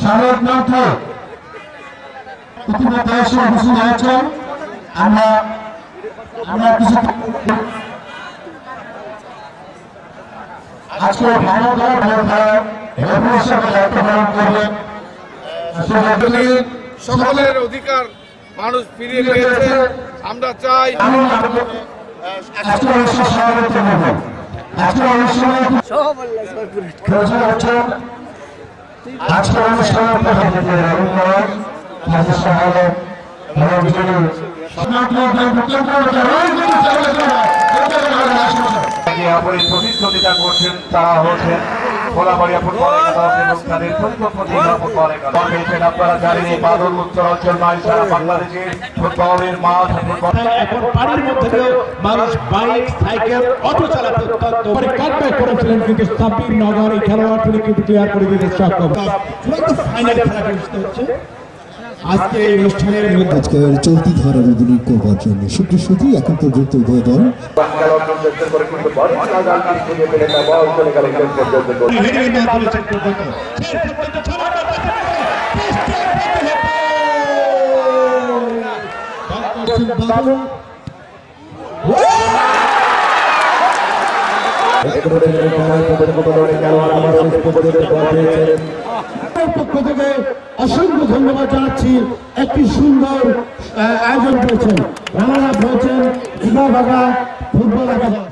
সাবেক মন্ত্রী ইতিমধ্যে এসে উপস্থিত হয়েছেন। আমরা কিছু আজকে সকলের অধিকার মানুষ ফিরিয়ে পেয়েছে। আমরা চাই প্রতিদ্বন্দ্বিতা করছেন তারা হচ্ছেন কোলাবাড়িয়া ফুটবল এবং তাদের পরিকল্পনা আপনারা জানেন এই বাদল উত্তরাঞ্চল নয় সারা বাংলাদেশে ফুটবলের মাঠ। এখন পানির মধ্যে মানুষ বাইক সাইকেল অটো চালাতে কাটব্যাক করেছিলেন, কিন্তু সাব্বির নগর এই খেলোয়াড়গুলি কিন্তু ক্লিয়ার করে দিতে সক্ষম। ফাইনালে খেলা অনুষ্ঠিত হচ্ছে আজকে এই অনুষ্ঠানের মধ্যে আজকের চলতি ধারার উদ্বোধন করবার জন্য সুপ্রসূতি এখন পর্যন্ত উভয় দল পক্ষ থেকে অসংখ্য ধন্যবাদ জানাচ্ছি। একটি সুন্দর আয়োজন করেছেন, রানার আপ হয়েছেন ফুটবল একাদশ।